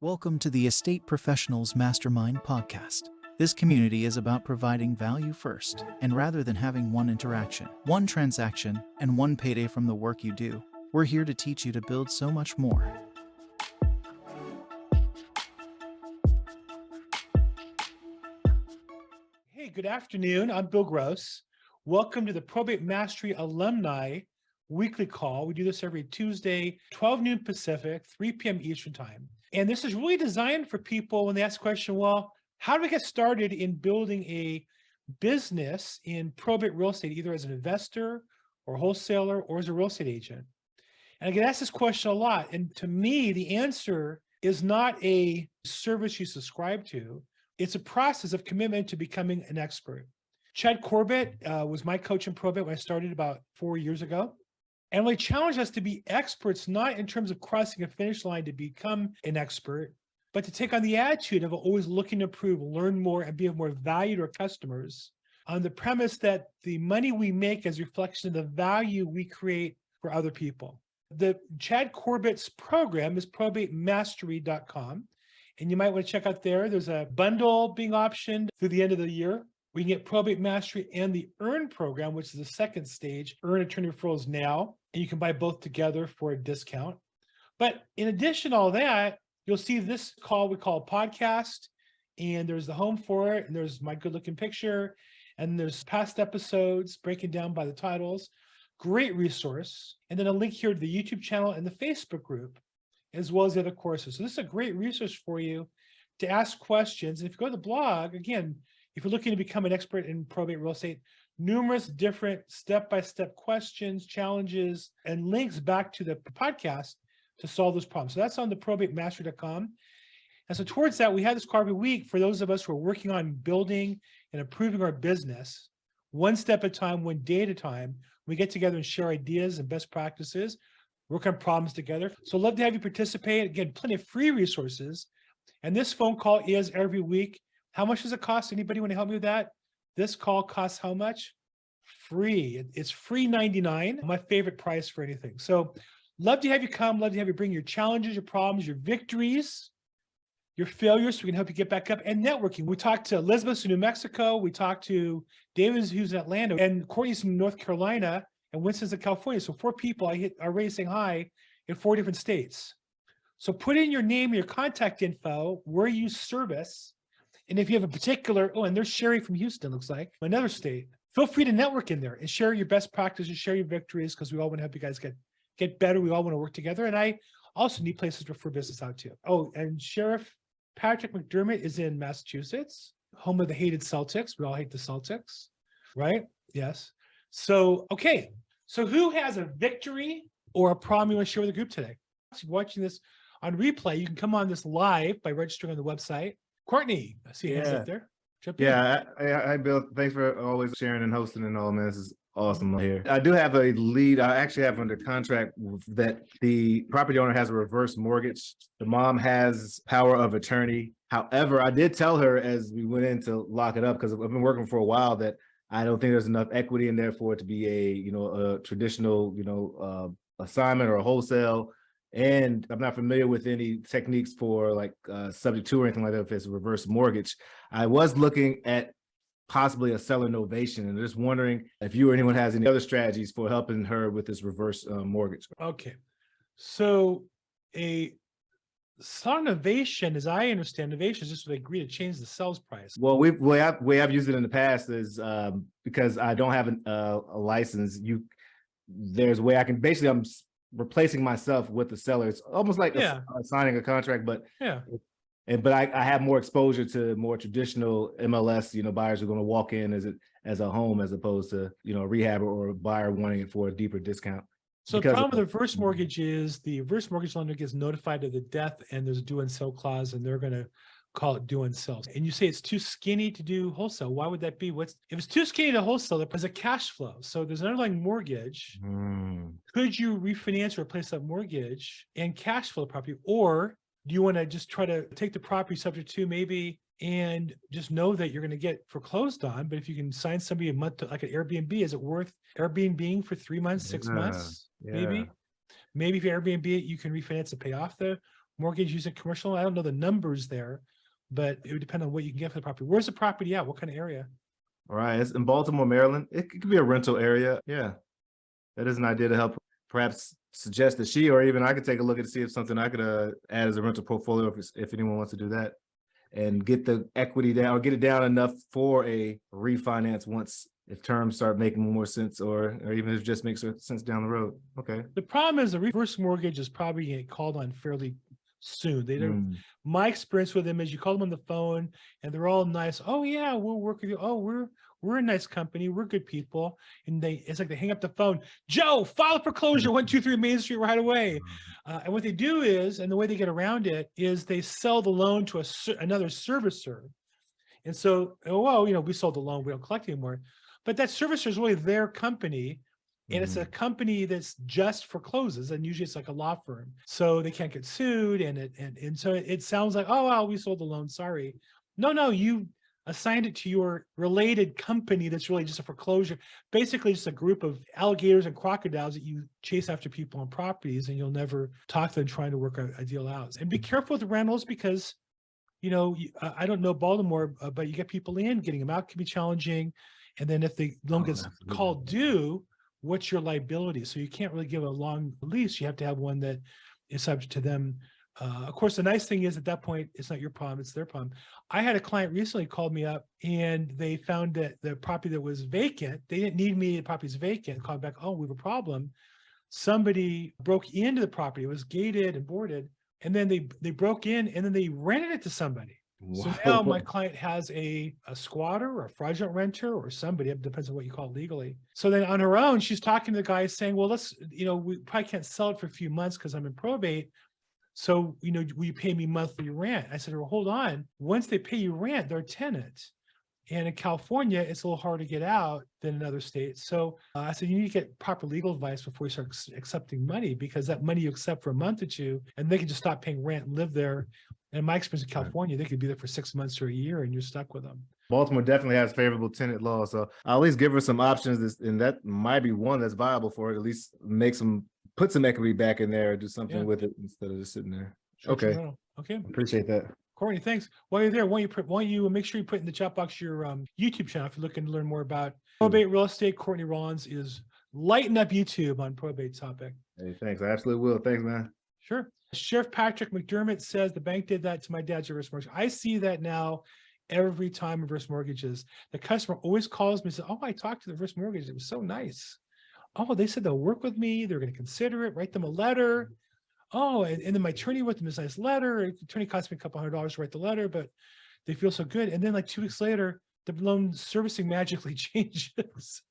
Welcome to the Estate Professionals Mastermind podcast. This community is about providing value first, and rather than having one interaction, one transaction, and one payday from the work you do, we're here to teach you to build so much more. Hey, good afternoon. I'm Bill Gross. Welcome to the Probate Mastery Alumni Weekly Call. We do this every Tuesday, 12 noon Pacific, 3 p.m. Eastern Time. And this is really designed for people when they ask the question, well, how do we get started in building a business in probate real estate, either as an investor or wholesaler or as a real estate agent? And I get asked this question a lot. And to me, the answer is not a service you subscribe to. It's a process of commitment to becoming an expert. Chad Corbett was my coach in probate when I started about 4 years ago. And really challenged us to be experts, not in terms of crossing a finish line to become an expert, but to take on the attitude of always looking to improve, learn more, and be of more value to our customers on the premise that the money we make is a reflection of the value we create for other people. The Chad Corbett's program is probatemastery.com. And you might want to check out there. There's a bundle being optioned through the end of the year. We can get Probate Mastery and the Earn program, which is the second stage, Earn Attorney Referrals now. And you can buy both together for a discount. But in addition to all that, you'll see this call we call a podcast. And there's the home for it. And there's my good looking picture. And there's past episodes breaking down by the titles. Great resource. And then a link here to the YouTube channel and the Facebook group, as well as the other courses. So this is a great resource for you to ask questions. And if you go to the blog, again, if you're looking to become an expert in probate real estate, numerous different step-by-step questions, challenges, and links back to the podcast to solve those problems. So that's on the probatemastery.com. And so towards that, we have this call every week for those of us who are working on building and improving our business, one step at a time, one day at a time. We get together and share ideas and best practices, work on problems together. So love to have you participate. Again, plenty of free resources. And this phone call is every week. How much does it cost? Anybody want to help me with that? This call costs how much? Free. It's free 99, my favorite price for anything. So love to have you come. Love to have you bring your challenges, your problems, your victories, your failures, so we can help you get back up. And networking. We talked to Elizabeth in New Mexico. We talked to David, who's in Atlanta, and Courtney's in North Carolina, and Winston's in California. So 4 people I hit already saying hi in 4 different states. So put in your name and your contact info, where you service. And if you have a particular, and there's Sherry from Houston, looks like, another state. Feel free to network in there and share your best practices, share your victories, because we all want to help you guys get better. We all want to work together. And I also need places to refer business out to. Oh, and Sheriff Patrick McDermott is in Massachusetts, home of the hated Celtics. We all hate the Celtics, right? Yes. So, okay. So who has a victory or a problem you want to share with the group today? If you're watching this on replay, you can come on this live by registering on the website. Courtney, I see your hands up there. Hi, Bill. Thanks for always sharing and hosting and all, man. This is awesome here. I do have a lead. I actually have under contract that the property owner has a reverse mortgage. The mom has power of attorney. However, I did tell her as we went in to lock it up, because I've been working for a while, that I don't think there's enough equity in there for it to be a traditional, assignment or a wholesale. And I'm not familiar with any techniques for like subject to or anything like that if it's a reverse mortgage. I was looking at possibly a seller novation, and just wondering if you or anyone has any other strategies for helping her with this reverse mortgage. Okay. So a seller novation, as I understand, novation is just what they agree to change the sales price. Well, we have used it in the past is because I don't have a license. There's a way I can basically, I'm replacing myself with the seller. It's almost like signing a contract, but but I have more exposure to more traditional MLS, buyers who are going to walk in as a home, as opposed to, a rehabber or a buyer wanting it for a deeper discount. So the problem with the reverse mortgage is the reverse mortgage lender gets notified of the death and there's a due and sell clause, and they're going to call it due and sell. And you say it's too skinny to do wholesale. Why would that be? If it's too skinny to wholesale, there's a cash flow. So there's an underlying mortgage. Could you refinance or replace that mortgage and cash flow the property? Or do you want to just try to take the property subject to maybe and just know that you're going to get foreclosed on? But if you can sign somebody a month, like an Airbnb, is it worth Airbnb for 3 months, 6 months? Maybe if you Airbnb it, you can refinance and pay off the mortgage using commercial. I don't know the numbers there, but it would depend on what you can get for the property. Where's the property at? What kind of area? All right, it's in Baltimore, Maryland. It could be a rental area. Yeah, that is an idea to help perhaps suggest that she or even I could take a look and see if something I could add as a rental portfolio if anyone wants to do that and get the equity down or get it down enough for a refinance once if terms start making more sense or even if it just makes sense down the road. Okay. The problem is the reverse mortgage is probably getting called on fairly soon. They don't. My experience with them is you call them on the phone and they're all nice. Oh yeah, we'll work with you. Oh, we're a nice company. We're good people. And it's like they hang up the phone. Joe, file a foreclosure 123 Main Street right away. And what they do is, and the way they get around it is they sell the loan to another servicer. And so, well, we sold the loan. We don't collect anymore. But that servicer is really their company. And it's a company that's just forecloses, and usually it's like a law firm, so they can't get sued. And so it sounds like, oh, well, we sold the loan. Sorry, no, you assigned it to your related company that's really just a foreclosure, basically just a group of alligators and crocodiles that you chase after people on properties, and you'll never talk to them trying to work a deal out. And be careful with the rentals because, I don't know Baltimore, but you get people in, getting them out can be challenging, and then if the loan gets called due, what's your liability? So you can't really give a long lease. You have to have one that is subject to them. Of course, the nice thing is at that point, it's not your problem, it's their problem. I had a client recently called me up and they found that the property that was vacant, they didn't need me, the property's vacant, called back, oh, we have a problem. Somebody broke into the property, it was gated and boarded, and then they broke in and then they rented it to somebody. Wow. So now my client has a squatter or a fraudulent renter or somebody, it depends on what you call it legally. So then on her own, she's talking to the guy saying, well, we probably can't sell it for a few months because I'm in probate. So, will you pay me monthly rent? I said, well, hold on. Once they pay you rent, they're a tenant. And in California, it's a little harder to get out than in other states. So I said, you need to get proper legal advice before you start accepting money, because that money you accept for a month or two, and they can just stop paying rent and live there. And in my experience in California, they could be there for 6 months or a year and you're stuck with them. Baltimore definitely has favorable tenant law. So I'll at least give her some options, and that might be one that's viable for her, at least put some equity back in there, or do something with it instead of just sitting there. Sure, okay. Sure. Okay. Appreciate that. Courtney, thanks. While you're there, why don't you make sure you put in the chat box your YouTube channel if you're looking to learn more about probate real estate. Courtney Rollins is lighting up YouTube on probate topic. Hey, thanks. I absolutely will. Thanks, man. Sure. Sheriff Patrick McDermott says the bank did that to my dad's reverse mortgage. I see that now every time reverse mortgages. The customer always calls me and says, oh, I talked to the reverse mortgage. It was so nice. Oh, they said they'll work with me. They're going to consider it, write them a letter. Oh, and then my attorney wrote them this nice letter. The attorney cost me a couple $100 to write the letter, but they feel so good. And then like 2 weeks later, the loan servicing magically changes.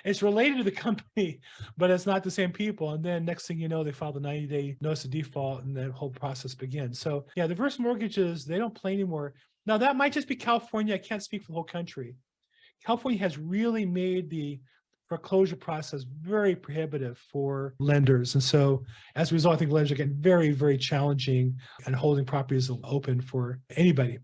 It's related to the company, but it's not the same people. And then next thing you know, they filed a 90-day notice of default and the whole process begins. So yeah, the reverse mortgages, they don't play anymore. Now that might just be California. I can't speak for the whole country. California has really made the foreclosure process very prohibitive for lenders. And so as a result, I think lenders are getting very, very challenging and holding properties open for anybody.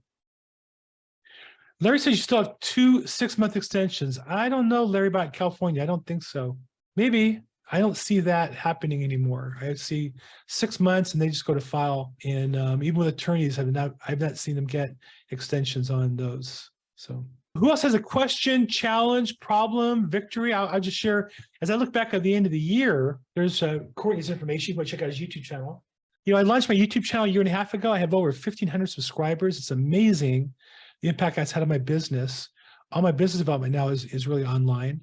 Larry says you still have 2 6-month extensions. I don't know, Larry, about California. I don't think so. Maybe. I don't see that happening anymore. I see 6 months and they just go to file. And even with attorneys, I've not seen them get extensions on those. So who else has a question, challenge, problem, victory? I'll just share. As I look back at the end of the year, there's Courtney's information. You can check out his YouTube channel. I launched my YouTube channel a year and a half ago. I have over 1,500 subscribers. It's amazing the impact that's had on my business. All my business development now is really online.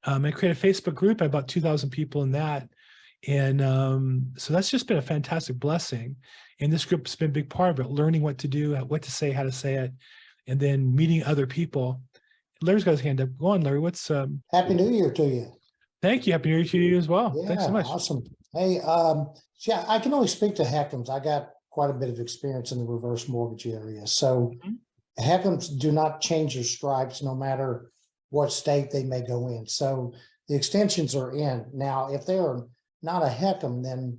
I created a Facebook group. I have about 2,000 people in that. And so that's just been a fantastic blessing. And this group has been a big part of it, learning what to do, what to say, how to say it, and then meeting other people. Larry's got his hand up. Go on, Larry. What's Happy New Year to you. Thank you. Happy New Year to you as well. Yeah, thanks so much. Awesome. Hey, yeah, I can only speak to HECMs. I got quite a bit of experience in the reverse mortgage area. So HECMs do not change their stripes no matter what state they may go in. So the extensions are in. Now, if they are not a HECM, then,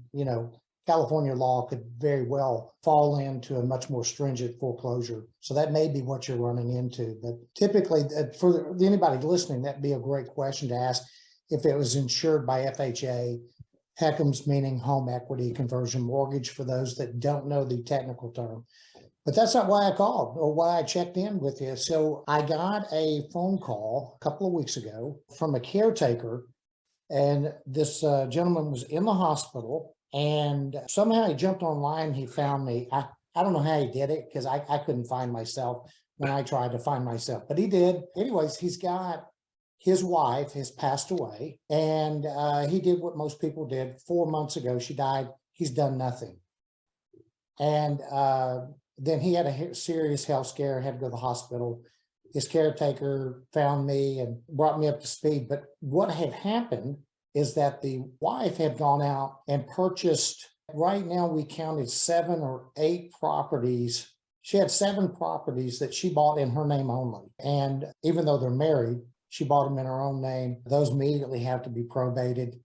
California law could very well fall into a much more stringent foreclosure. So that may be what you're running into. But typically, for anybody listening, that'd be a great question to ask if it was insured by FHA HECMs meaning home equity conversion mortgage for those that don't know the technical term. But that's not why I called or why I checked in with you. So I got a phone call a couple of weeks ago from a caretaker, and this gentleman was in the hospital, and somehow he jumped online. He found me. I don't know how he did it because I couldn't find myself when I tried to find myself, but he did. Anyways, he's got his wife has passed away, and he did what most people did. 4 months ago, she died. He's done nothing. And then he had a serious health scare, had to go to the hospital. His caretaker found me and brought me up to speed. But what had happened is that the wife had gone out and purchased, right now we counted 7 or 8 properties. She had 7 properties that she bought in her name only. And even though they're married, she bought them in her own name. Those immediately have to be probated.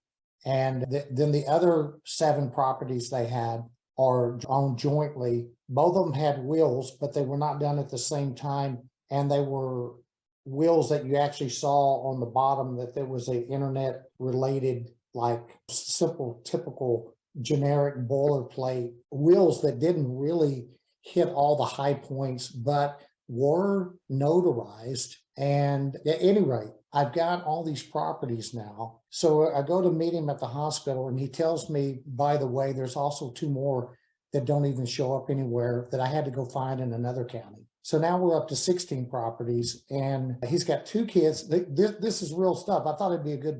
And then the other 7 properties they had are owned jointly. Both of them had wills, but they were not done at the same time. And they were wills that you actually saw on the bottom that there was a internet related, like simple, typical generic boilerplate wills that didn't really hit all the high points, but were notarized. And at any rate, I've got all these properties now. So I go to meet him at the hospital, and he tells me, by the way, there's also 2 more that don't even show up anywhere that I had to go find in another county. So now we're up to 16 properties, and he's got 2 kids. This is real stuff. I thought it'd be a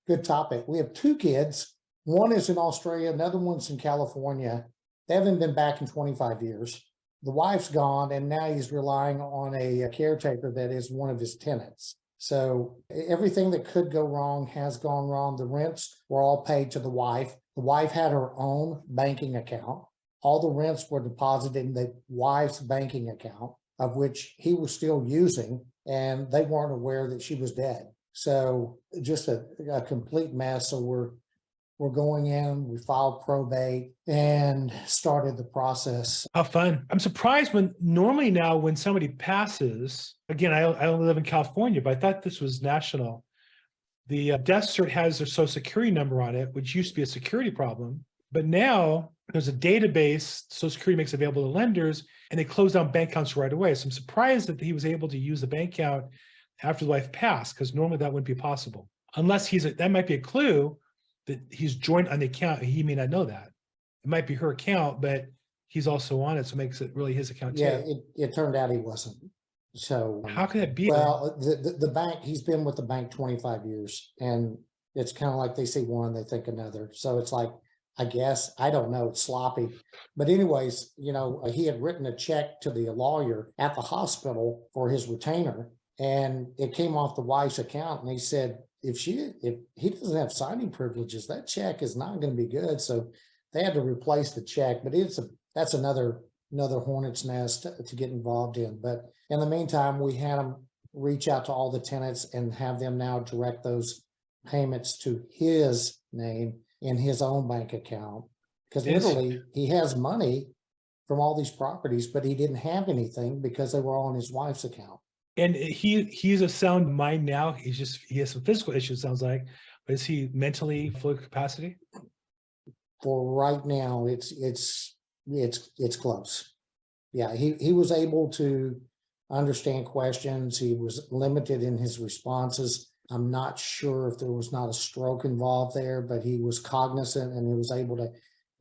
good topic. We have 2 kids. One is in Australia, another one's in California. They haven't been back in 25 years. The wife's gone, and now he's relying on a caretaker that is one of his tenants. So everything that could go wrong has gone wrong. The rents were all paid to the wife. The wife had her own banking account. All the rents were deposited in the wife's banking account, of which he was still using, and they weren't aware that she was dead. So just a complete mess. So we're going in, we filed probate and started the process. How fun. I'm surprised when normally now when somebody passes, again, I only live in California, but I thought this was national. The death cert has their social security number on it, which used to be a security problem. But now there's a database Social Security makes available to lenders, and they close down bank accounts right away. So I'm surprised that he was able to use the bank account after the wife passed, because normally that wouldn't be possible. Unless that might be a clue that he's joined on the account. He may not know that. It might be her account, but he's also on it, so it makes it really his account too. Yeah, it turned out he wasn't. So how could that be? Well, the bank, he's been with the bank 25 years, and it's kind of like they see one, they think another. So it's like, I guess, I don't know, it's sloppy. But anyways, he had written a check to the lawyer at the hospital for his retainer, and it came off the wife's account. And he said, if he doesn't have signing privileges, that check is not going to be good. So they had to replace the check. But that's another hornet's nest to get involved in. But in the meantime, we had them reach out to all the tenants and have them now direct those payments to his name in his own bank account. Because literally he has money from all these properties, but he didn't have anything because they were all on his wife's account. And he's a sound mind now. He has some physical issues, sounds like, but is he mentally full capacity? For right now, it's close. Yeah, he was able to understand questions. He was limited in his responses. I'm not sure if there was not a stroke involved there, but he was cognizant and he was able to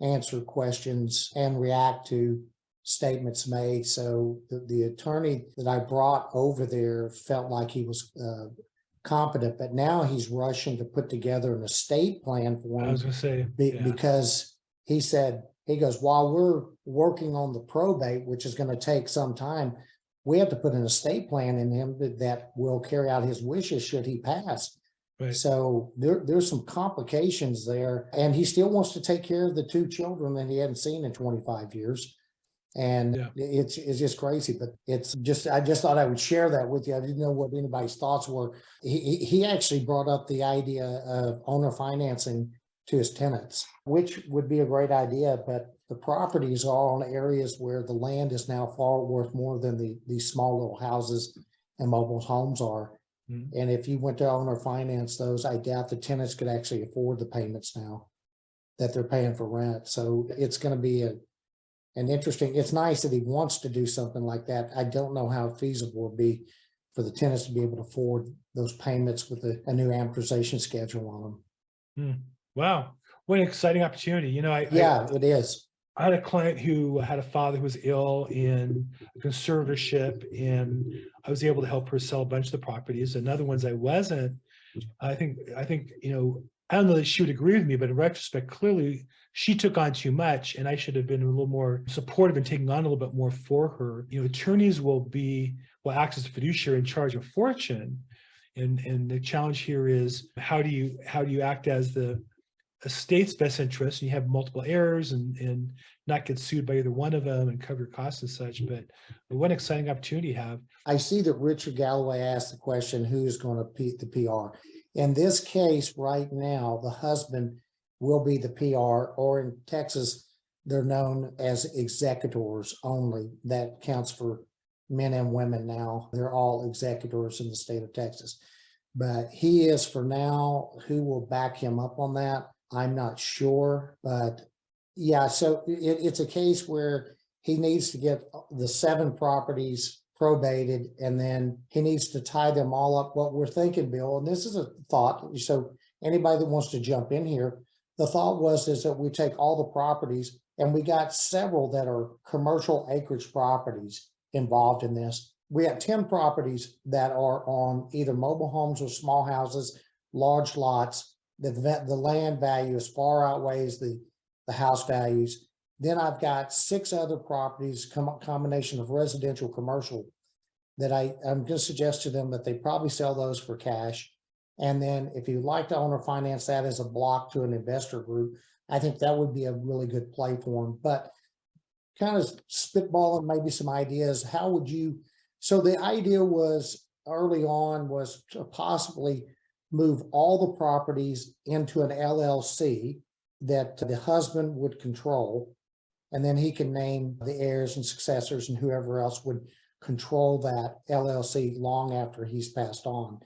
answer questions and react to statements made. So the attorney that I brought over there felt like he was competent, but now he's rushing to put together an estate plan for him. I was going to say, because he said, he goes, while we're working on the probate, which is going to take some time, we have to put an estate plan in him that will carry out his wishes should he pass. Right. So there's some complications there, and he still wants to take care of the 2 children that he hadn't seen in 25 years. And it's just crazy, but I just thought I would share that with you. I didn't know what anybody's thoughts were. He actually brought up the idea of owner financing to his tenants, which would be a great idea, but the properties are all in areas where the land is now far worth more than these small little houses and mobile homes are. Mm-hmm. And if you went to owner finance those, I doubt the tenants could actually afford the payments now. that they're paying for rent. So it's going to be an interesting, it's nice that he wants to do something like that. I don't know how feasible it would be for the tenants to be able to afford those payments with a new amortization schedule on them. Wow. What an exciting opportunity. You know, Yeah, it is. I had a client who had a father who was ill in conservatorship, and I was able to help her sell a bunch of the properties. And other ones I wasn't. I think, you know, I don't know that she would agree with me, but in retrospect, clearly she took on too much, and I should have been a little more supportive and taking on a little bit more for her. You know, attorneys will act as a fiduciary in charge of fortune. And the challenge here is how do you act as the estate's best interest, and you have multiple heirs and not get sued by either one of them and cover your costs and such. But what an exciting opportunity you have. I see that Richard Galloway asked the question, who's going to be the PR? In this case right now, the husband will be the PR, or in Texas, they're known as executors only. That counts for men and women now. They're all executors in the state of Texas. But he is for now. Who will back him up on that? I'm not sure, but yeah, so it's a case where he needs to get the 7 properties probated, and then he needs to tie them all up. What we're thinking, Bill, and this is a thought, so anybody that wants to jump in here, the thought is that we take all the properties, and we got several that are commercial acreage properties involved in this. We have 10 properties that are on either mobile homes or small houses, large lots. The land value as far outweighs the house values. Then I've got 6 other properties, combination of residential, commercial, that I'm going to suggest to them that they probably sell those for cash. And then if you'd like to owner finance that as a block to an investor group, I think that would be a really good play for them. But kind of spitballing maybe some ideas, how would you, so the idea was early on was to possibly move all the properties into an LLC that the husband would control, and then he can name the heirs and successors and whoever else would control that LLC long after he's passed on.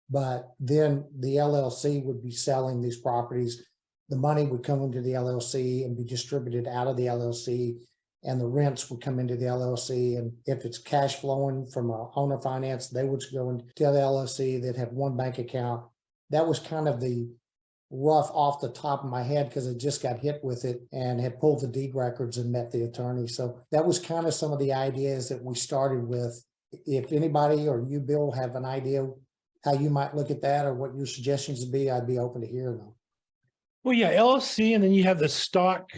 But then the LLC would be selling these properties. The money would come into the LLC and be distributed out of the LLC, and the rents would come into the LLC. And if it's cash flowing from a owner finance, they would go into the LLC. They'd have one bank account. That was kind of the rough off the top of my head, because I just got hit with it and had pulled the deed records and met the attorney. So that was kind of some of the ideas that we started with. If anybody or you, Bill, have an idea how you might look at that or what your suggestions would be, I'd be open to hearing them. Well, yeah, LLC, and then you have the stock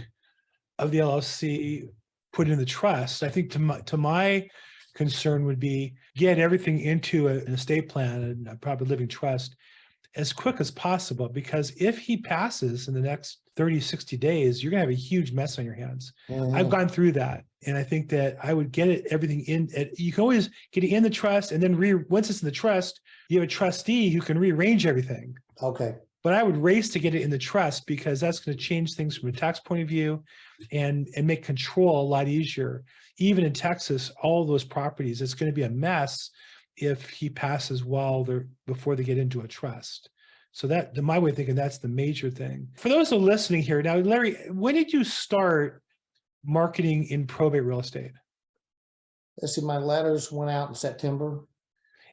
of the LLC put in the trust. I think to my concern would be get everything into an estate plan and a private living trust as quick as possible, because if he passes in the next 30, 60 days, you're gonna have a huge mess on your hands. I've gone through that. And I think that I would get everything in. You can always get it in the trust, and then once it's in the trust, you have a trustee who can rearrange everything. Okay. But I would race to get it in the trust, because that's going to change things from a tax point of view and make control a lot easier. Even in Texas, all those properties, it's going to be a mess if he passes before they get into a trust. So that, to my way of thinking, that's the major thing. For those who are listening here now, Larry, when did you start marketing in probate real estate? Let's see, my letters went out in September.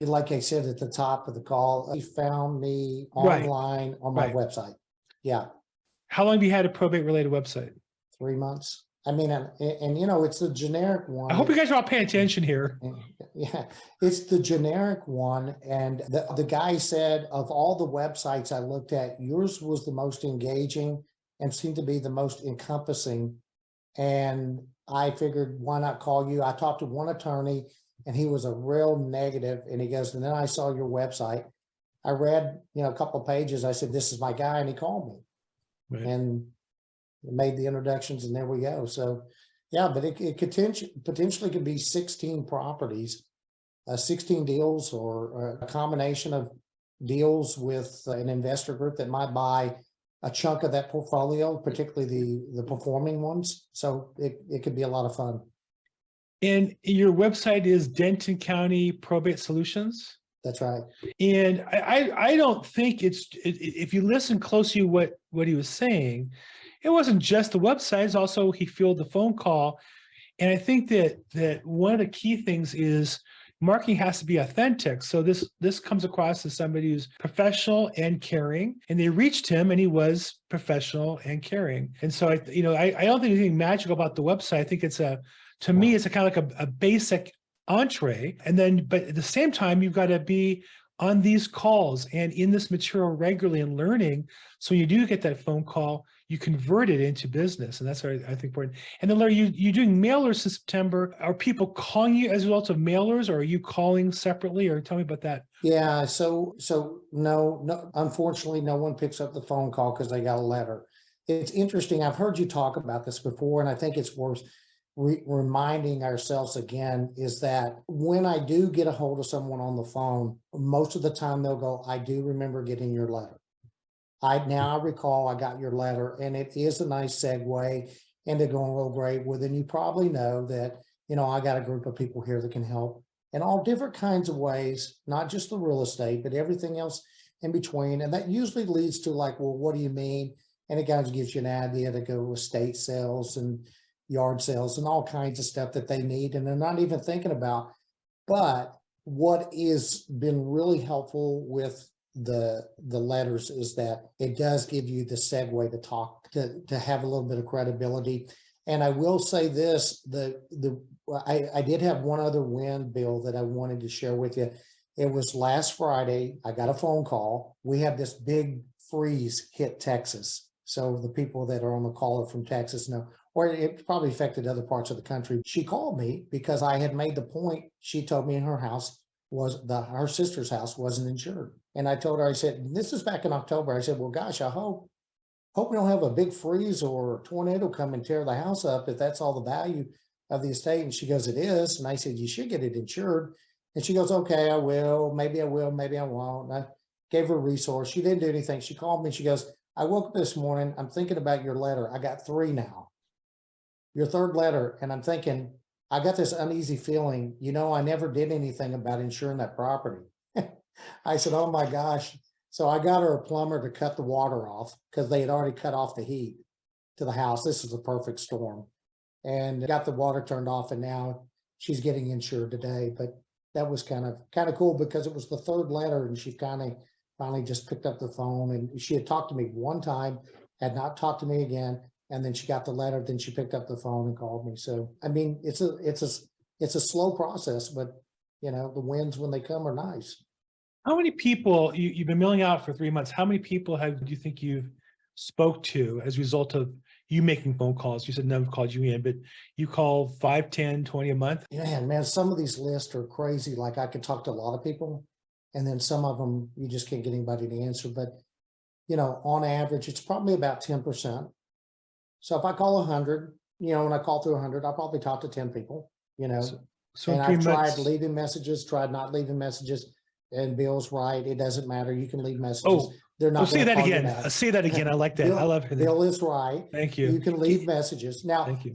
Like I said at the top of the call, he found me online on my website. Yeah. How long have you had a probate related website? 3 months. I mean, and you know, it's a generic one. I hope you guys are all paying attention here. Yeah, it's the generic one. And the guy said, of all the websites I looked at, yours was the most engaging and seemed to be the most encompassing. And I figured, why not call you? I talked to one attorney, and he was a real negative. And he goes, and then I saw your website. I read, a couple of pages. I said, this is my guy. And he called me. Right. And made the introductions, and there we go. So yeah, but it potentially could be 16 properties, 16 deals, or a combination of deals with an investor group that might buy a chunk of that portfolio, particularly the performing ones. So it could be a lot of fun. And your website is Denton County Probate Solutions? That's right. And I don't think if you listen closely to what he was saying, it wasn't just the website, it's also he fielded the phone call. And I think that one of the key things is marketing has to be authentic. So this comes across as somebody who's professional and caring, and they reached him and he was professional and caring. And so I don't think anything magical about the website. I think to me, it's a kind of like a basic entree. And then, but at the same time, you've got to be on these calls and in this material regularly and learning. So when you do get that phone call, you convert it into business. And that's what I think important. And then Larry, you're doing mailers in September. Are people calling you as a result of mailers, or are you calling separately? Or tell me about that. Yeah, so no, unfortunately, no one picks up the phone call because they got a letter. It's interesting. I've heard you talk about this before, and I think it's worth reminding ourselves again, is that when I do get a hold of someone on the phone, most of the time they'll go, I do remember getting your letter. I recall I got your letter, and it is a nice segue into going, oh, great. Well, then you probably know that, I got a group of people here that can help in all different kinds of ways, not just the real estate, but everything else in between. And that usually leads to like, well, what do you mean? And it kind of gives you an idea to go estate sales and yard sales and all kinds of stuff that they need and they're not even thinking about. But what is been really helpful with the letters is that it does give you the segue to talk, to have a little bit of credibility. And I will say this, I did have one other win, Bill, that I wanted to share with you. It was last Friday. I got a phone call. We had this big freeze hit Texas. So the people that are on the call are from Texas know, or it probably affected other parts of the country. She called me because I had made the point. She told me her house her sister's house wasn't insured. And I told her, I said, this is back in October. I said, well, gosh, I hope we don't have a big freeze or tornado come and tear the house up if that's all the value of the estate. And she goes, it is. And I said, you should get it insured. And she goes, okay, I will, maybe I won't. And I gave her a resource. She didn't do anything. She called me. She goes, I woke up this morning. I'm thinking about your letter. I got 3 now. Your third letter. And I'm thinking, I got this uneasy feeling, I never did anything about insuring that property. I said, oh my gosh. So I got her a plumber to cut the water off because they had already cut off the heat to the house. This was a perfect storm, and got the water turned off, and now she's getting insured today. But that was kind of cool because it was the third letter, and she finally just picked up the phone, and she had talked to me one time, had not talked to me again. And then she got the letter, then she picked up the phone and called me. So, I mean, it's a slow process, but the wins when they come are nice. How many people, you've been mailing out for 3 months, how many people do you think you've spoke to as a result of you making phone calls? You said none have called you in, but you call 5, 10, 20 a month? Yeah, man, some of these lists are crazy. Like I could talk to a lot of people, and then some of them, you just can't get anybody to answer. But, on average, it's probably about 10%. So if I call 100, when I call through 100, I'll probably talk to 10 people, So and in 3 I've tried months, leaving messages, tried not leaving messages, and Bill's right. It doesn't matter. You can leave messages. oh, They're not say gonna that call you again. back. Say that again. I like that. I love that. Bill is right. Thank You you. can leave messages. Now, Thank you.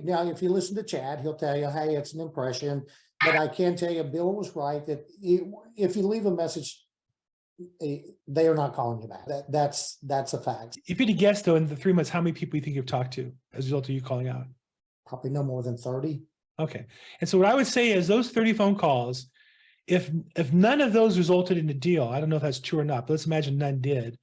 now, if you listen to Chad, he'll tell you, hey, it's an impression. But I can tell you, Bill was right that if you leave a message, they are not calling you back. That's a fact. If you had to guess, though, in the 3 months, how many people you think you've talked to as a result of you calling out? Probably no more than 30. Okay. And so what I would say is those 30 phone calls, if none of those resulted in a deal, I don't know if that's true or not, but let's imagine none did.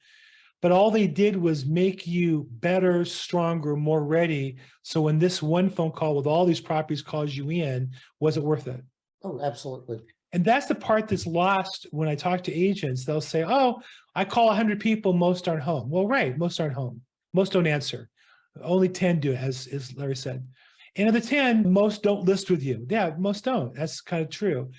But all they did was make you better, stronger, more ready. So when this one phone call with all these properties calls you in, was it worth it? Oh, absolutely. And that's the part that's lost when I talk to agents. They'll say, oh, I call 100 people, most aren't home. Well, right, most aren't home. Most don't answer. Only 10 do, as Larry said. And of the 10, most don't list with you. Yeah, most don't. That's kind of true.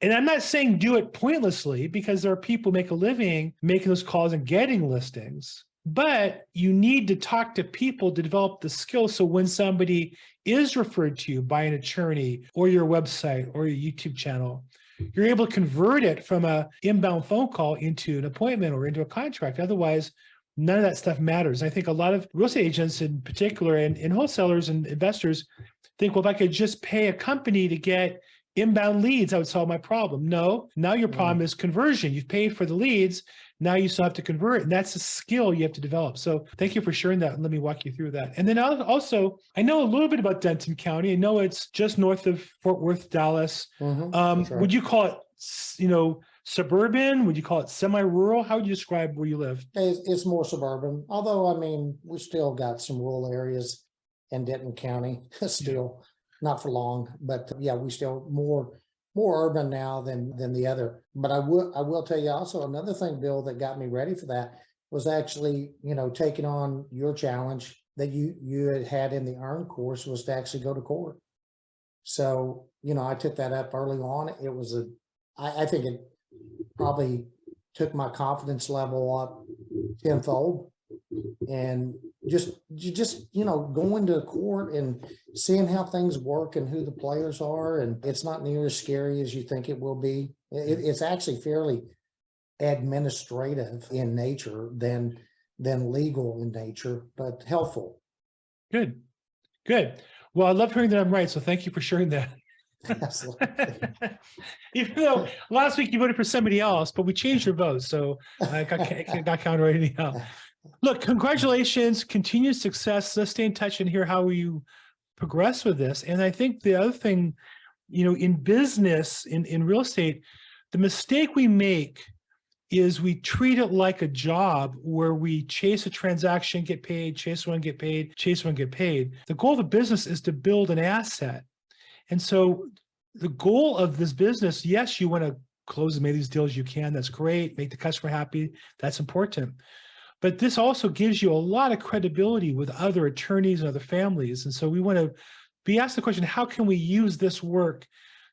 And I'm not saying do it pointlessly, because there are people who make a living making those calls and getting listings. But you need to talk to people to develop the skills. So when somebody is referred to you by an attorney or your website or your YouTube channel, you're able to convert it from an inbound phone call into an appointment or into a contract. Otherwise, none of that stuff matters. I think a lot of real estate agents in particular and wholesalers and investors think, well, if I could just pay a company to get inbound leads, I would solve my problem. No, now your problem is conversion. You've paid for the leads. Now you still have to convert, and that's a skill you have to develop. So thank you for sharing that. Let me walk you through that. And then also, I know a little bit about Denton County. I know it's just north of Fort Worth, Dallas. That's right. Would you call it, suburban? Would you call it semi-rural? How would you describe where you live? It's more suburban, although, I mean, we still got some rural areas in Denton County, still not for long, but yeah, we still more urban now than the other. But I will tell you also another thing, Bill, that got me ready for that was actually, taking on your challenge that you had in the EARN course was to actually go to court. So, I took that up early on. It was I think it probably took my confidence level up tenfold. And just going to court and seeing how things work and who the players are, and it's not near as scary as you think it will be. It's actually fairly administrative in nature than legal in nature, but helpful. Good. Well, I love hearing that I'm right. So thank you for sharing that. Absolutely. Even though last week you voted for somebody else, but we changed your vote, so I got counted right anyhow. Look, congratulations, continued success. Let's stay in touch and hear how you progress with this. And I think the other thing, in business, in real estate, the mistake we make is we treat it like a job where we chase a transaction, get paid, chase one, get paid, chase one, get paid. The goal of the business is to build an asset. And so the goal of this business, yes, you want to close as many of these deals as you can. That's great. Make the customer happy. That's important. But this also gives you a lot of credibility with other attorneys and other families. And so we want to be asked the question, how can we use this work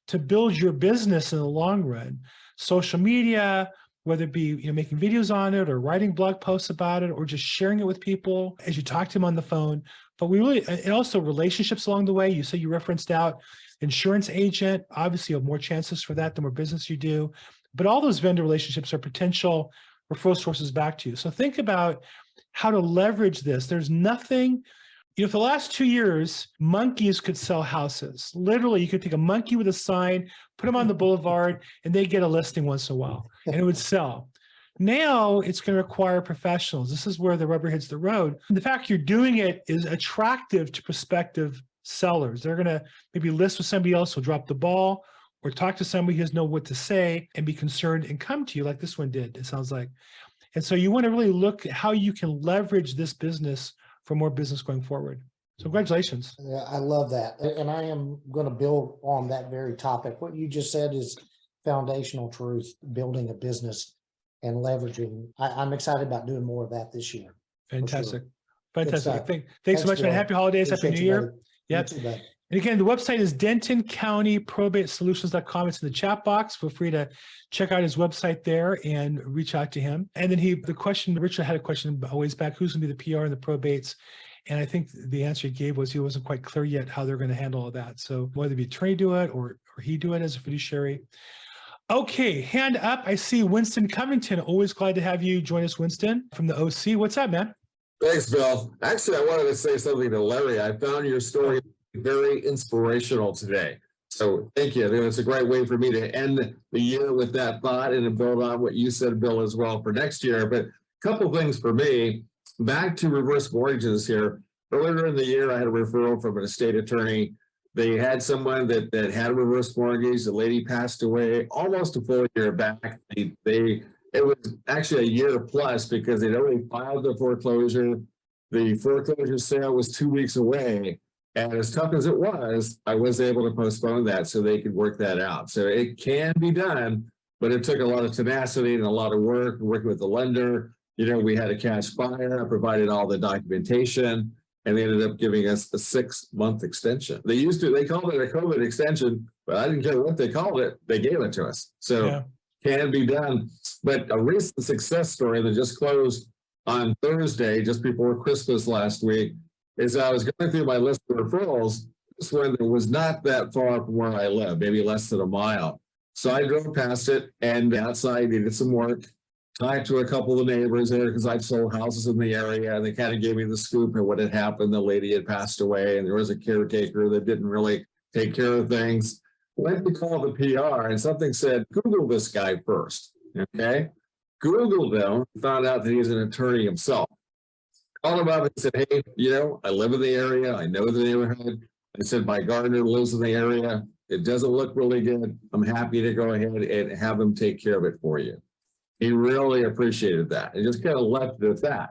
to build your business in the long run? Social media, whether it be making videos on it or writing blog posts about it or just sharing it with people as you talk to them on the phone. But and also relationships along the way. You say you referenced out insurance agent. Obviously, you have more chances for that the more business you do. But all those vendor relationships are potential referral sources back to you. So think about how to leverage this. There's nothing, for the last 2 years, monkeys could sell houses. Literally, you could take a monkey with a sign, put them on the boulevard, and they get a listing once in a while, and it would sell. Now it's going to require professionals. This is where the rubber hits the road. And the fact you're doing it is attractive to prospective sellers. They're going to maybe list with somebody else who'll drop the ball, or talk to somebody who doesn't know what to say and be concerned and come to you like this one did, it sounds like. And so you want to really look at how you can leverage this business for more business going forward. So congratulations. Yeah, I love that. And I am going to build on that very topic. What you just said is foundational truth, building a business and leveraging. I'm excited about doing more of that this year. Fantastic. Sure. Fantastic. Thanks so much, man. Happy holidays. Happy New Year. Yep. And again, the website is Denton County Probate Solutions.com. It's in the chat box. Feel free to check out his website there and reach out to him. And then Richard had a question a ways back, who's going to be the PR and the probates? And I think the answer he gave was he wasn't quite clear yet how they're going to handle all that. So whether it be attorney do it or he do it as a fiduciary. Okay, hand up. I see Winston Covington. Always glad to have you join us, Winston, from the OC. What's up, man? Thanks, Bill. Actually, I wanted to say something to Larry. I found your story very inspirational today. So thank you. I think it's a great way for me to end the year with that thought and to build on what you said, Bill, as well for next year. But a couple of things for me. Back to reverse mortgages here. Earlier in the year, I had a referral from an estate attorney. They had someone that had a reverse mortgage. The lady passed away almost a full year back. It was actually a year plus because they'd already filed the foreclosure. The foreclosure sale was 2 weeks away. And as tough as it was, I was able to postpone that so they could work that out. So it can be done, but it took a lot of tenacity and a lot of work working with the lender. We had a cash buyer. I provided all the documentation, and they ended up giving us a 6-month extension. They called it a COVID extension, but I didn't care what they called it. They gave it to us. So can be done. But a recent success story that just closed on Thursday, just before Christmas last week, is I was going through my list of referrals. This one was not that far from where I live, maybe less than a mile. So I drove past it, and outside needed some work. Talked to a couple of the neighbors there because I've sold houses in the area, and they kind of gave me the scoop of what had happened. The lady had passed away, and there was a caretaker that didn't really take care of things. went to call the PR and something said, Google this guy first. Okay. Googled him, found out that he's an attorney himself. Called him up and said, hey, I live in the area. I know the neighborhood. I said, my gardener lives in the area. It doesn't look really good. I'm happy to go ahead and have him take care of it for you. He really appreciated that. And just kind of left it at that.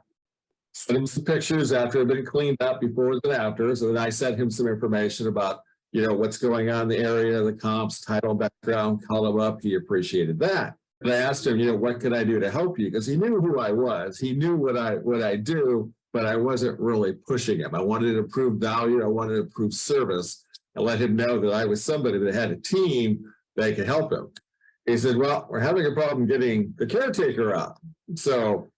Sent him some pictures after it had been cleaned up, before and after. So then I sent him some information about, what's going on in the area, the comps, title, background, called him up. He appreciated that. And I asked him, what can I do to help you? Because he knew who I was. He knew what I do, but I wasn't really pushing him. I wanted to prove value. I wanted to prove service and let him know that I was somebody that had a team that could help him. He said, well, we're having a problem getting the caretaker up. So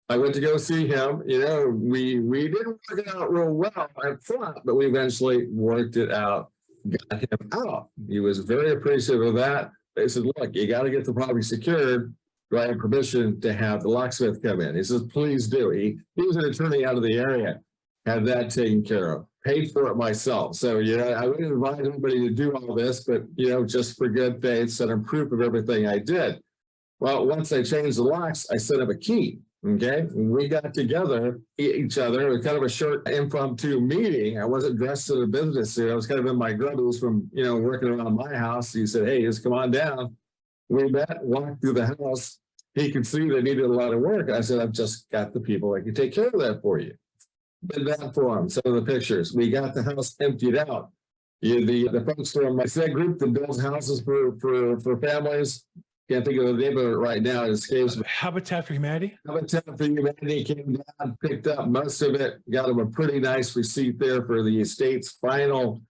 I went to go see him. We didn't work it out real well, I thought, but we eventually worked it out, got him out. He was very appreciative of that. They said, look, you got to get the property secured. Do I have permission to have the locksmith come in? He says, please do. He was an attorney out of the area, had that taken care of, paid for it myself. So, I wouldn't invite anybody to do all this, but, just for good faith, sent him proof of everything I did. Well, once I changed the locks, I set up a key. Okay. And we got together, each other. It was kind of a short impromptu meeting. I wasn't dressed in a business suit. I was kind of in my grubbles from, working around my house. He said, hey, just come on down. We met, walked through the house. He could see they needed a lot of work. I said, I've just got the people that can take care of that for you. Did that for him. Some of the pictures. We got the house emptied out. The folks from my said group that builds houses for families. Can't think of the name of it right now. It escapes me. Habitat for Humanity. Habitat for Humanity came down, picked up most of it, got them a pretty nice receipt there for the estate's final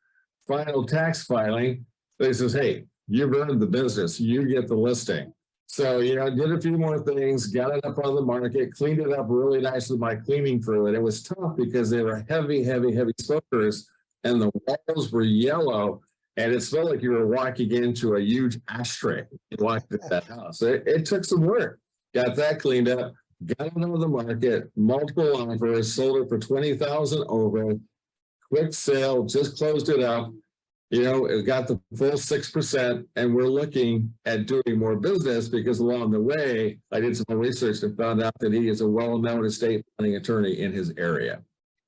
tax filing. They says, hey, you've earned the business. You get the listing. So, did a few more things, got it up on the market, cleaned it up really nice with my cleaning crew. And it was tough because they were heavy smokers and the walls were yellow. And it felt like you were walking into a huge ashtray. You walked into that house. It took some work. Got that cleaned up, got it on the market, multiple offers, sold it for $20,000 over. Quick sale, just closed it up. It got the full 6%, and we're looking at doing more business because along the way, I did some more research and found out that he is a well-known estate planning attorney in his area.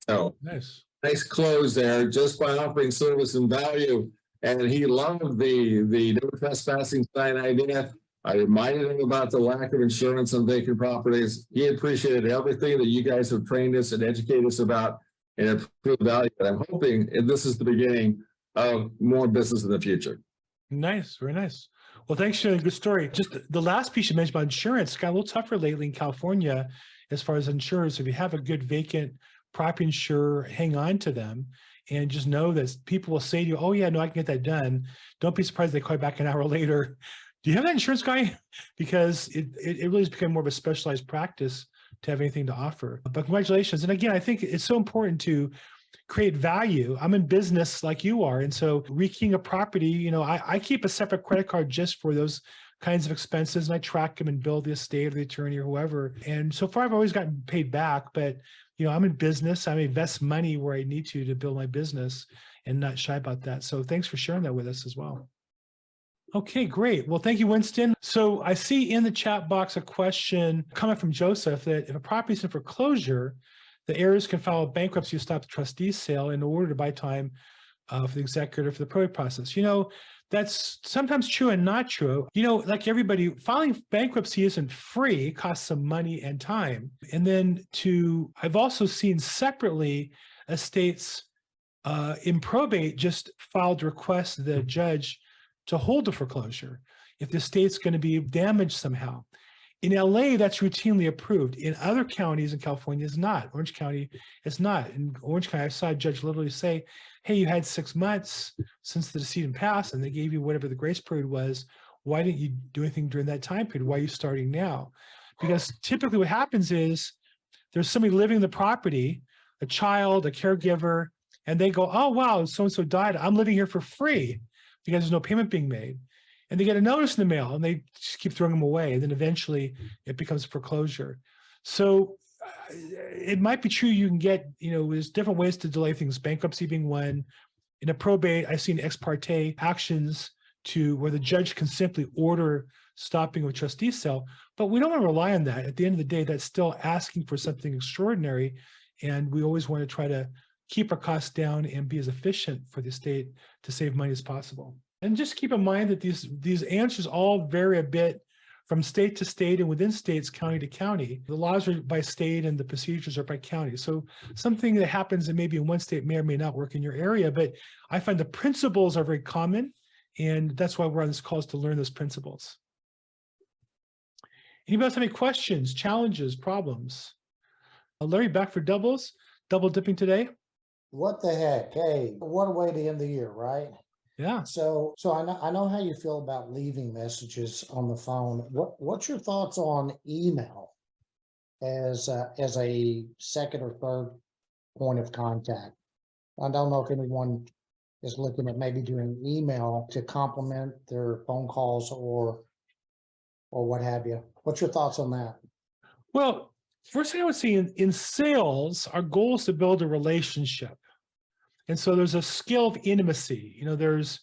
So nice close there just by offering service and value. And he loved the no trespassing sign idea. I reminded him about the lack of insurance on vacant properties. He appreciated everything that you guys have trained us and educated us about and improved value. And I'm hoping this is the beginning of more business in the future. Nice, very nice. Well, thanks for sharing a good story. Just the last piece you mentioned about insurance got a little tougher lately in California as far as insurers. If you have a good vacant property insurer, hang on to them. And just know that people will say to you, oh, yeah, no, I can get that done. Don't be surprised they call you back an hour later. Do you have that insurance guy? Because it really has become more of a specialized practice to have anything to offer. But congratulations. And again, I think it's so important to create value. I'm in business like you are. And so rekeying a property, I keep a separate credit card just for those kinds of expenses. And I track them and bill the estate or the attorney or whoever. And so far, I've always gotten paid back. But I'm in business. I invest money where I need to build my business and not shy about that. So thanks for sharing that with us as well. Okay, great. Well, thank you, Winston. So I see in the chat box a question coming from Joseph that if a property is in foreclosure, the heirs can file a bankruptcy to stop the trustee's sale in order to buy time for the executor for the probate process. That's sometimes true and not true. Like everybody, filing bankruptcy isn't free, it costs some money and time. And then I've also seen separately estates in probate just filed requests to the judge to hold the foreclosure if the estate's going to be damaged somehow. In LA, that's routinely approved. In other counties in California, it's not. Orange County, it's not. In Orange County, I saw a judge literally say, hey, you had 6 months since the decedent passed, and they gave you whatever the grace period was. Why didn't you do anything during that time period? Why are you starting now? Because typically what happens is there's somebody living in the property, a child, a caregiver, and they go, oh, wow, so-and-so died. I'm living here for free because there's no payment being made. And they get a notice in the mail and they just keep throwing them away. And then eventually it becomes foreclosure. So it might be true you can get, there's different ways to delay things, bankruptcy being one. In a probate, I've seen ex parte actions to where the judge can simply order stopping of trustee sale, but we don't want to rely on that. At the end of the day, that's still asking for something extraordinary. And we always want to try to keep our costs down and be as efficient for the state to save money as possible. And just keep in mind that these answers all vary a bit from state to state and within states, county to county. The laws are by state and the procedures are by county. So something that happens that maybe in one state may or may not work in your area, but I find the principles are very common. And that's why we're on this call, is to learn those principles. Anybody else have any questions, challenges, problems? Larry, back for double dipping today? What the heck? Hey, what a way to end the year, right? Yeah. So I know how you feel about leaving messages on the phone. What's your thoughts on email as a second or third point of contact? I don't know if anyone is looking at maybe doing email to complement their phone calls or what have you. What's your thoughts on that? Well, first thing I would say in sales, our goal is to build a relationship. And so there's a scale of intimacy. You know, there's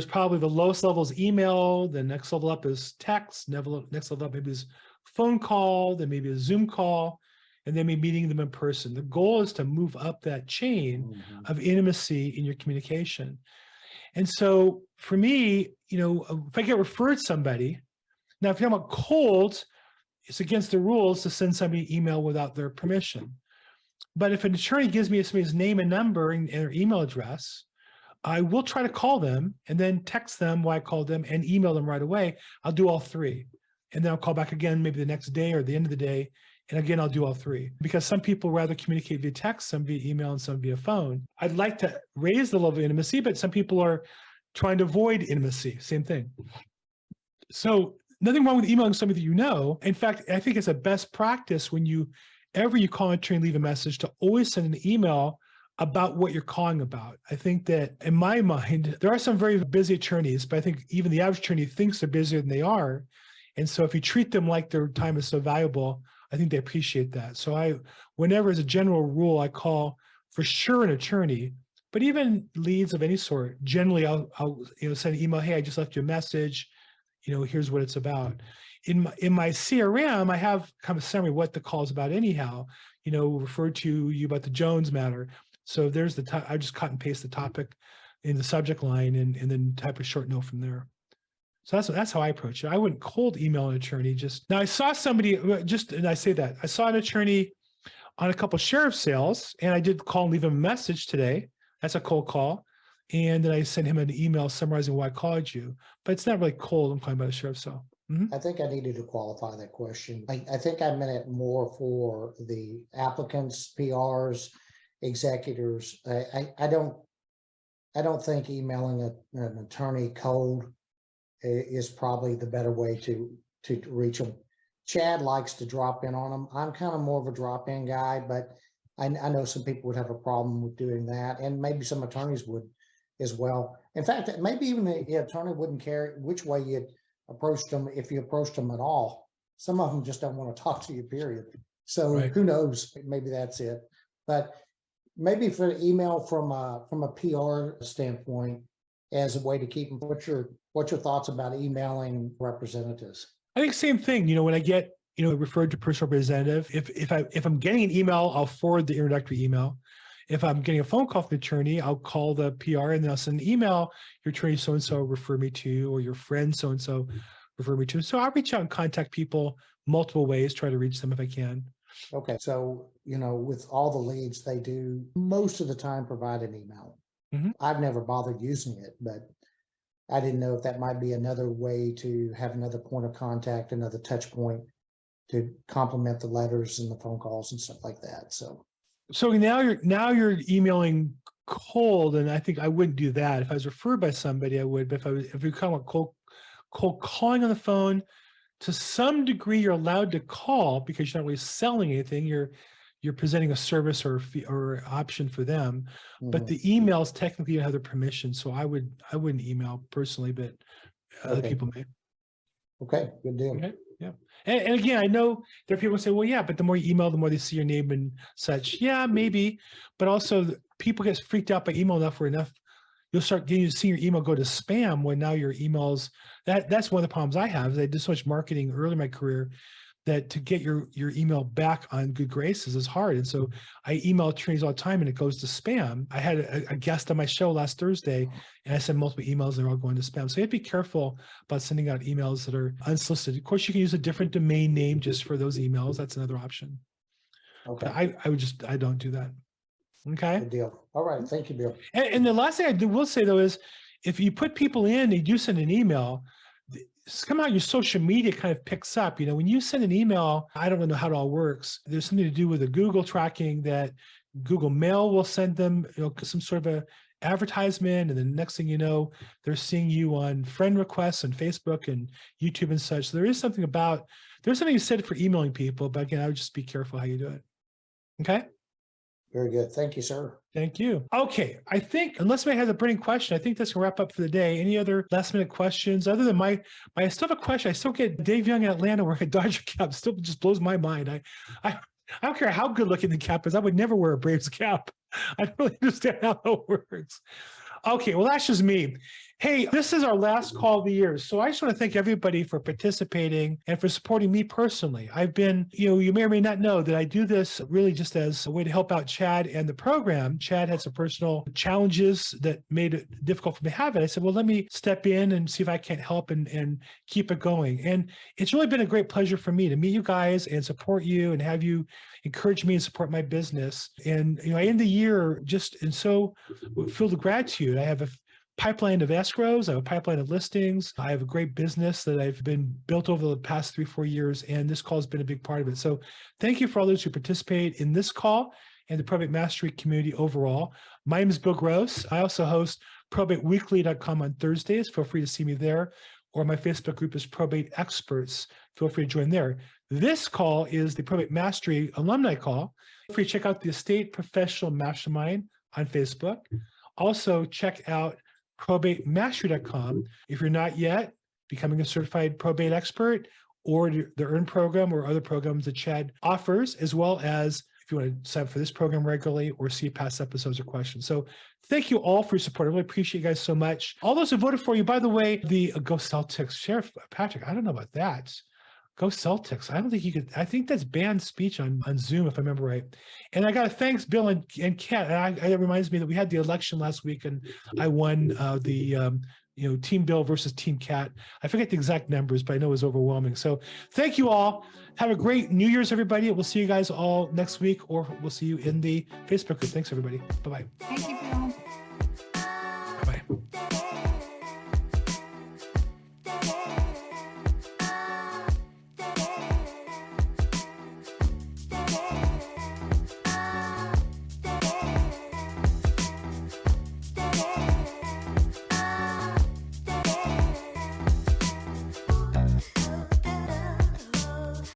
probably the lowest level is email, the next level up is text, next level up maybe is phone call, then maybe a Zoom call, and then maybe meeting them in person. The goal is to move up that chain of intimacy in your communication. And so for me, you know, if I get referred somebody, now if you're talking about cold, it's against the rules to send somebody email without their permission. But if an attorney gives me somebody's name and number and their email address, I will try to call them and then text them why I called them and email them right away. I'll do all three. And then I'll call back again, maybe the next day or the end of the day. And again, I'll do all three, because some people rather communicate via text, some via email, and some via phone. I'd like to raise the level of intimacy, but some people are trying to avoid intimacy. Same thing. So nothing wrong with emailing somebody that you know. In fact, I think it's a best practice whenever you call an attorney and leave a message to always send an email about what you're calling about. I think that in my mind, there are some very busy attorneys, but I think even the average attorney thinks they're busier than they are. And so if you treat them like their time is so valuable, I think they appreciate that. So whenever as a general rule, I call for sure an attorney, but even leads of any sort, generally I'll send an email, hey, I just left you a message, here's what it's about. In my CRM, I have kind of a summary of what the call is about anyhow, referred to you about the Jones matter. So there's I just cut and paste the topic in the subject line and then type a short note from there. So that's how I approach it. I wouldn't cold email an attorney. Now I saw somebody and I say that I saw an attorney on a couple of sheriff sales, and I did call and leave him a message today. That's a cold call. And then I sent him an email summarizing why I called you, but it's not really cold. I'm talking about a sheriff sale. Mm-hmm. I think I needed to qualify that question. I think I meant it more for the applicants, PRs, executors. I don't think emailing an attorney cold is probably the better way to reach them. Chad likes to drop in on them. I'm kind of more of a drop-in guy, but I know some people would have a problem with doing that, and maybe some attorneys would as well. In fact, maybe even the attorney wouldn't care which way you approached them, if you approached them at all. Some of them just don't want to talk to you, period. So right. Who knows? Maybe that's it. But maybe for email from a PR standpoint, as a way to keep them. What's your thoughts about emailing representatives? I think same thing. When I get referred to personal representative, if I'm getting an email, I'll forward the introductory email. If I'm getting a phone call from the attorney, I'll call the PR and then I'll send an email. Your attorney so-and-so refer me to, or your friend so-and-so refer me to. So I'll reach out and contact people multiple ways, try to reach them if I can. Okay. So, with all the leads, they do most of the time provide an email. Mm-hmm. I've never bothered using it, but I didn't know if that might be another way to have another point of contact, another touch point to complement the letters and the phone calls and stuff like that. So now you're emailing cold, and I think I wouldn't do that. If I was referred by somebody, I would. But if you're calling cold calling on the phone, to some degree, you're allowed to call because you're not really selling anything. You're presenting a service or option for them. Mm-hmm. But the emails technically you have their permission, so I wouldn't email personally, but other people may. Okay, good deal. Okay. Yeah. And again, I know there are people who say, well, yeah, but the more you email, the more they see your name and such. Yeah, maybe. But also people get freaked out by email enough where you'll start getting seeing your email go to spam when now your emails, that's one of the problems I have. I did so much marketing early in my career that to get your email back on good graces is hard. And so I email attorneys all the time and it goes to spam. I had a guest on my show last Thursday and I sent multiple emails and they're all going to spam. So you have to be careful about sending out emails that are unsolicited. Of course, you can use a different domain name just for those emails. That's another option. Okay, But I don't do that. Okay. good deal. All right, thank you, Bill. And the last thing will say though is if you put people in, they do send an email, somehow your social media kind of picks up. When you send an email, I don't know how it all works. There's something to do with the Google tracking that Google Mail will send them, some sort of a advertisement. And then the next thing you know, they're seeing you on friend requests on Facebook and YouTube and such. So there's something you said for emailing people, but again, I would just be careful how you do it. Okay. Very good. Thank you, sir. Thank you. Okay. I think, unless I have a burning question, I think that's gonna wrap up for the day. Any other last minute questions other than I still have a question. I still get Dave Young in Atlanta wearing a Dodger cap. Still just blows my mind. I don't care how good looking the cap is. I would never wear a Braves cap. I don't really understand how that works. Okay. Well, that's just me. Hey, this is our last call of the year. So I just want to thank everybody for participating and for supporting me personally. I've been, you may or may not know that I do this really just as a way to help out Chad and the program. Chad had some personal challenges that made it difficult for me to have it. I said, well, let me step in and see if I can't help and keep it going. And it's really been a great pleasure for me to meet you guys and support you and have you encourage me and support my business. And, I end the year just and so filled with gratitude. I have a pipeline of escrows. I have a pipeline of listings. I have a great business that I've been built over the past 3-4 years, and this call has been a big part of it. So thank you for all those who participate in this call and the Probate Mastery community overall. My name is Bill Gross. I also host probateweekly.com on Thursdays. Feel free to see me there. Or my Facebook group is Probate Experts. Feel free to join there. This call is the Probate Mastery alumni call. Feel free to check out the Estate Professional Mastermind on Facebook. Also check out probatemastery.com. If you're not yet becoming a certified probate expert or the EARN program or other programs that Chad offers, as well as if you want to sign up for this program regularly or see past episodes or questions. So thank you all for your support. I really appreciate you guys so much. All those who voted for you, by the way, the Go Celtics, Sheriff Patrick, I don't know about that. Go Celtics. I don't think you could, I think that's banned speech on Zoom, if I remember right. And I got to thanks Bill and Kat. And it reminds me that we had the election last week and I won the Team Bill versus Team Kat. I forget the exact numbers, but I know it was overwhelming. So thank you all. Have a great New Year's, everybody. We'll see you guys all next week, or we'll see you in the Facebook group. Thanks, everybody. Bye-bye. Thank you, Bill. Bye-bye.